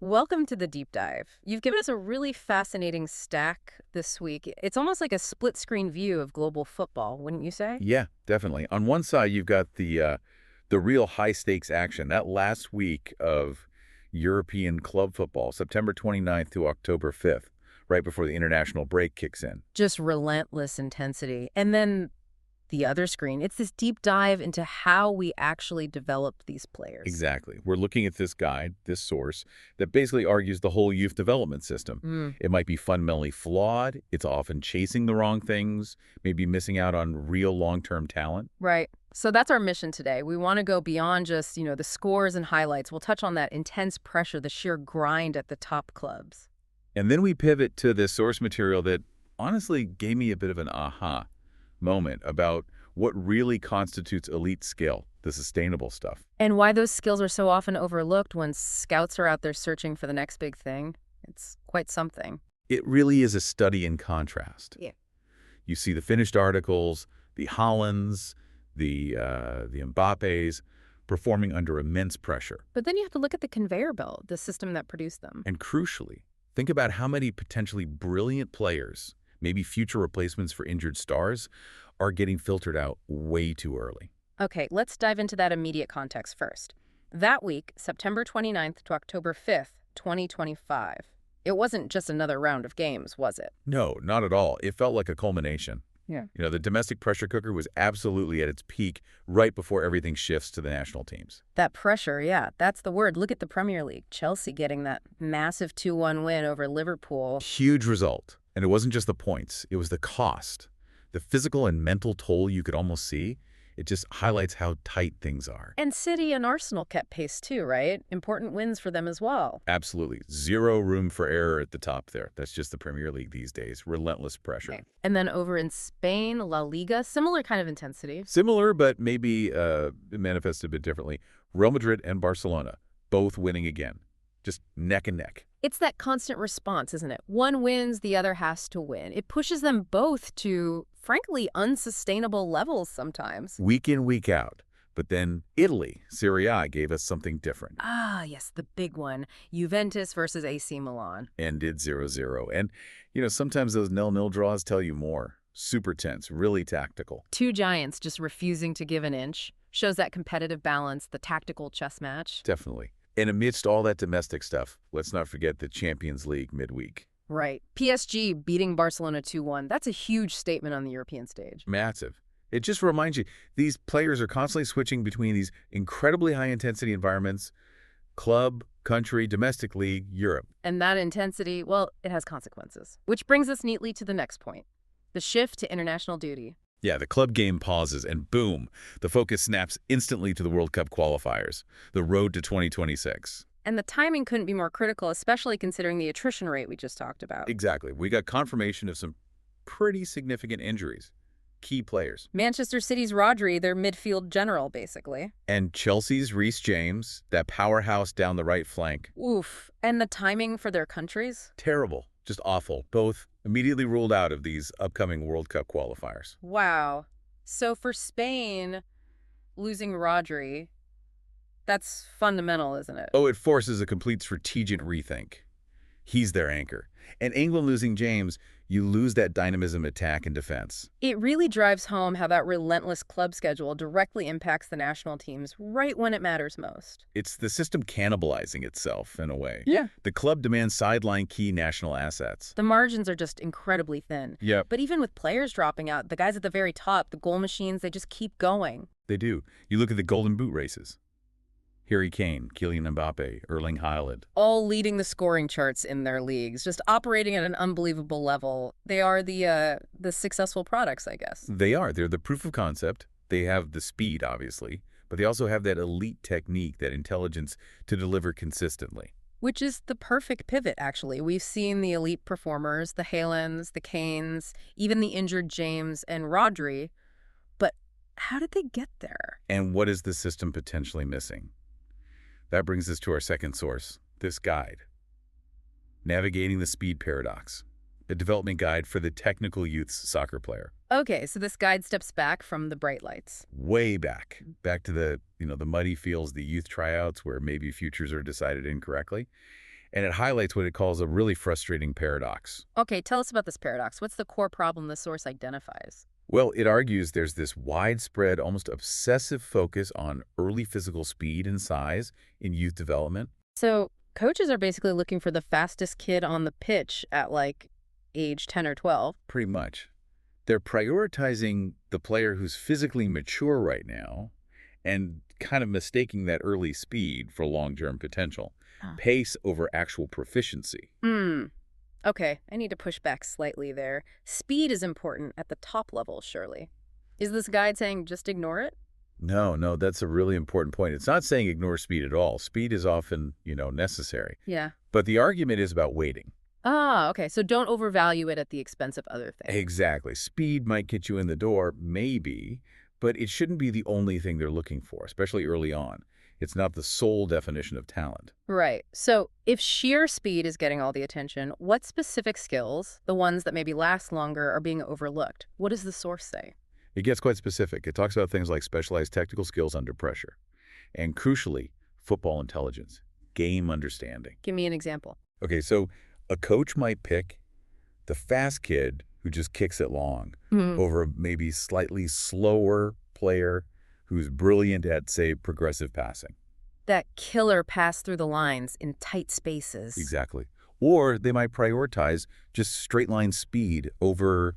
Welcome to the deep dive. You've given us a really fascinating stack this week. It's almost like a split screen view of global football, wouldn't you say? Yeah, definitely. On one side, you've got the real high stakes action. That last week of European club football, September 29th to October 5th, right before the international break kicks in. Just relentless intensity. And then the other screen, it's this deep dive into how we actually developed these players. Exactly. We're looking at this guide, this source, that basically argues the whole youth development system. It might be fundamentally flawed. It's often chasing the wrong things, maybe missing out on real long-term talent. Right. So that's our mission today. We want to go beyond just, the scores and highlights. We'll touch on that intense pressure, the sheer grind at the top clubs. And then we pivot to this source material that honestly gave me a bit of an aha moment about what really constitutes elite skill, the sustainable stuff. And why those skills are so often overlooked when scouts are out there searching for the next big thing. It's quite something. It really is a study in contrast. Yeah. You see the finished articles, the Haalands, the Mbappés performing under immense pressure. But then you have to look at the conveyor belt, the system that produced them. And crucially, think about how many potentially brilliant players, maybe future replacements for injured stars, are getting filtered out way too early. Okay, let's dive into that immediate context first. That week, September 29th to October 5th, 2025. It wasn't just another round of games, was it? No, not at all. It felt like a culmination. Yeah. The domestic pressure cooker was absolutely at its peak right before everything shifts to the national teams. That pressure, yeah, that's the word. Look at the Premier League. Chelsea getting that massive 2-1 win over Liverpool. Huge result. And it wasn't just the points. It was the cost. The physical and mental toll you could almost see. It just highlights how tight things are. And City and Arsenal kept pace too, right? Important wins for them as well. Absolutely. Zero room for error at the top there. That's just the Premier League these days. Relentless pressure. Okay. And then over in Spain, La Liga, similar kind of intensity. Similar, but maybe manifested a bit differently. Real Madrid and Barcelona, both winning again. Just neck and neck. It's that constant response, isn't it? One wins, the other has to win. It pushes them both to, frankly, unsustainable levels sometimes. Week in, week out. But then Italy, Serie A, gave us something different. Ah, yes, the big one. Juventus versus AC Milan. Ended 0-0. And, sometimes those 0-0 draws tell you more. Super tense, really tactical. Two giants just refusing to give an inch. Shows that competitive balance, the tactical chess match. Definitely. And amidst all that domestic stuff, let's not forget the Champions League midweek. Right. PSG beating Barcelona 2-1. That's a huge statement on the European stage. Massive. It just reminds you, these players are constantly switching between these incredibly high-intensity environments, club, country, domestic league, Europe. And that intensity, well, it has consequences. Which brings us neatly to the next point, the shift to international duty. Yeah, the club game pauses, and boom, the focus snaps instantly to the World Cup qualifiers, the road to 2026. And the timing couldn't be more critical, especially considering the attrition rate we just talked about. Exactly. We got confirmation of some pretty significant injuries. Key players. Manchester City's Rodri, their midfield general, basically. And Chelsea's Reece James, that powerhouse down the right flank. Oof. And the timing for their countries? Terrible. Just awful. Both immediately ruled out of these upcoming World Cup qualifiers. Wow. So for Spain, losing Rodri, that's fundamental, isn't it? Oh, it forces a complete strategic rethink. He's their anchor. And England losing James, you lose that dynamism attack and defense. It really drives home how that relentless club schedule directly impacts the national teams right when it matters most. It's the system cannibalizing itself, in a way. Yeah. The club demands sideline key national assets. The margins are just incredibly thin. Yep. But even with players dropping out, the guys at the very top, the goal machines, they just keep going. They do. You look at the Golden Boot races. Harry Kane, Kylian Mbappé, Erling Haaland. All leading the scoring charts in their leagues, just operating at an unbelievable level. They are the successful products, I guess. They are. They're the proof of concept. They have the speed, obviously, but they also have that elite technique, that intelligence to deliver consistently. Which is the perfect pivot, actually. We've seen the elite performers, the Haalands, the Kanes, even the injured James and Rodri. But how did they get there? And what is the system potentially missing? That brings us to our second source, this guide. Navigating the Speed Paradox, a development guide for the technical youth's soccer player. Okay, so this guide steps back from the bright lights. Way back to the muddy fields, the youth tryouts where maybe futures are decided incorrectly, And it highlights what it calls a really frustrating paradox. Okay, tell us about this paradox. What's the core problem the source identifies? Well, it argues there's this widespread, almost obsessive focus on early physical speed and size in youth development. So coaches are basically looking for the fastest kid on the pitch at like age 10 or 12. Pretty much. They're prioritizing the player who's physically mature right now and kind of mistaking that early speed for long-term potential. Ah. Pace over actual proficiency. Okay, I need to push back slightly there. Speed is important at the top level, surely. Is this guide saying just ignore it? No, that's a really important point. It's not saying ignore speed at all. Speed is often, necessary. Yeah. But the argument is about weighting. Ah, okay, so don't overvalue it at the expense of other things. Exactly. Speed might get you in the door, maybe, but it shouldn't be the only thing they're looking for, especially early on. It's not the sole definition of talent. Right. So if sheer speed is getting all the attention, what specific skills, the ones that maybe last longer, are being overlooked? What does the source say? It gets quite specific. It talks about things like specialized technical skills under pressure, and crucially, football intelligence, game understanding. Give me an example. Okay, so a coach might pick the fast kid who just kicks it long over a maybe slightly slower player who's brilliant at, say, progressive passing. That killer pass through the lines in tight spaces. Exactly. Or they might prioritize just straight line speed over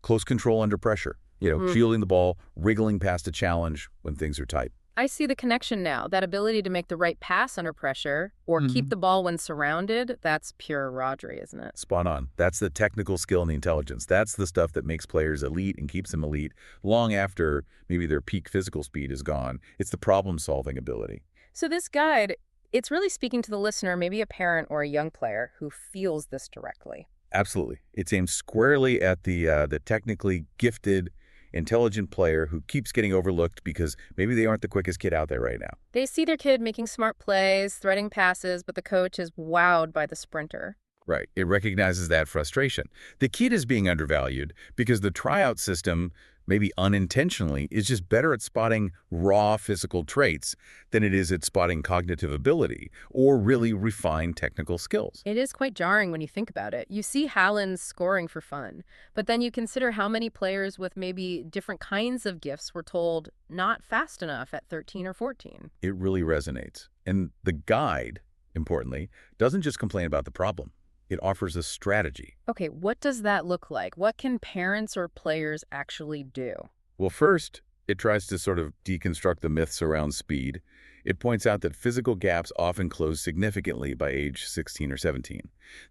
close control under pressure. Shielding the ball, wriggling past a challenge when things are tight. I see the connection now. That ability to make the right pass under pressure or keep the ball when surrounded, that's pure Rodri, isn't it? Spot on. That's the technical skill and the intelligence. That's the stuff that makes players elite and keeps them elite long after maybe their peak physical speed is gone. It's the problem-solving ability. So this guide, it's really speaking to the listener, maybe a parent or a young player who feels this directly. Absolutely. It's aimed squarely at the technically gifted, intelligent player who keeps getting overlooked because maybe they aren't the quickest kid out there right now. They see their kid making smart plays, threading passes, but the coach is wowed by the sprinter. Right. It recognizes that frustration. The kid is being undervalued because the tryout system, maybe unintentionally, is just better at spotting raw physical traits than it is at spotting cognitive ability or really refined technical skills. It is quite jarring when you think about it. You see Haaland scoring for fun, but then you consider how many players with maybe different kinds of gifts were told not fast enough at 13 or 14. It really resonates. And the guide, importantly, doesn't just complain about the problem. It offers a strategy. Okay, what does that look like? What can parents or players actually do? Well, first, it tries to sort of deconstruct the myths around speed. It points out that physical gaps often close significantly by age 16 or 17.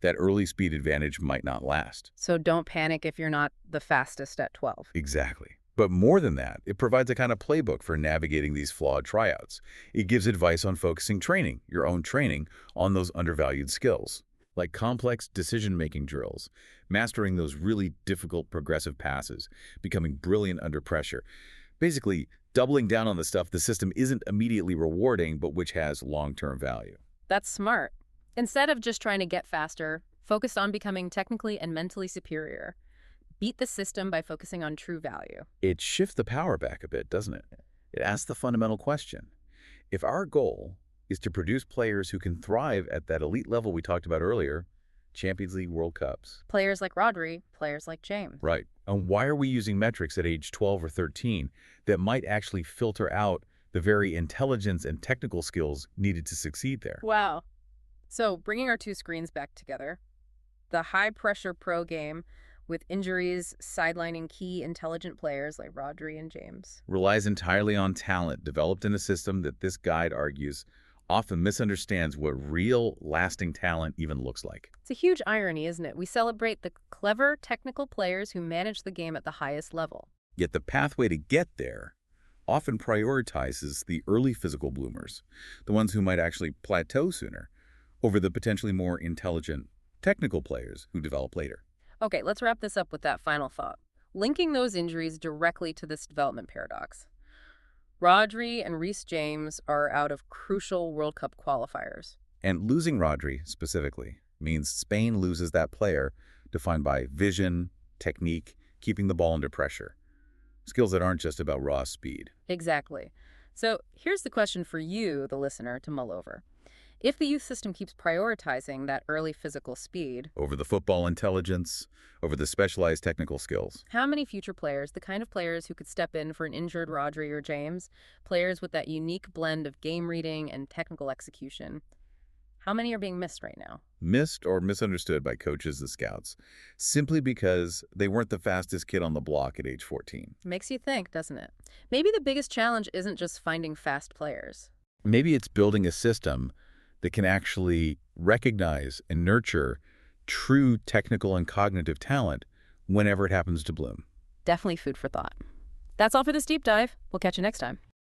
That early speed advantage might not last. So don't panic if you're not the fastest at 12. Exactly. But more than that, it provides a kind of playbook for navigating these flawed tryouts. It gives advice on focusing training, your own training, on those undervalued skills, like complex decision-making drills, mastering those really difficult progressive passes, becoming brilliant under pressure. Basically, doubling down on the stuff the system isn't immediately rewarding, but which has long-term value. That's smart. Instead of just trying to get faster, focus on becoming technically and mentally superior. Beat the system by focusing on true value. It shifts the power back a bit, doesn't it? It asks the fundamental question. If our goal is to produce players who can thrive at that elite level we talked about earlier, Champions League, World Cups. Players like Rodri, players like James. Right. And why are we using metrics at age 12 or 13 that might actually filter out the very intelligence and technical skills needed to succeed there? Wow. So bringing our two screens back together, the high-pressure pro game with injuries sidelining key intelligent players like Rodri and James relies entirely on talent developed in a system that this guide argues often misunderstands what real, lasting talent even looks like. It's a huge irony, isn't it? We celebrate the clever, technical players who manage the game at the highest level. Yet the pathway to get there often prioritizes the early physical bloomers, the ones who might actually plateau sooner, over the potentially more intelligent, technical players who develop later. Okay, let's wrap this up with that final thought. Linking those injuries directly to this development paradox. Rodri and Reece James are out of crucial World Cup qualifiers. And losing Rodri, specifically, means Spain loses that player defined by vision, technique, keeping the ball under pressure. Skills that aren't just about raw speed. Exactly. So here's the question for you, the listener, to mull over. If the youth system keeps prioritizing that early physical speed, Over the football intelligence, over the specialized technical skills. how many future players, the kind of players who could step in for an injured Rodri or James, players with that unique blend of game reading and technical execution, how many are being missed right now? Missed or misunderstood by coaches and scouts, simply because they weren't the fastest kid on the block at age 14. Makes you think, doesn't it? Maybe the biggest challenge isn't just finding fast players. Maybe it's building a system that can actually recognize and nurture true technical and cognitive talent whenever it happens to bloom. Definitely food for thought. That's all for this deep dive. We'll catch you next time.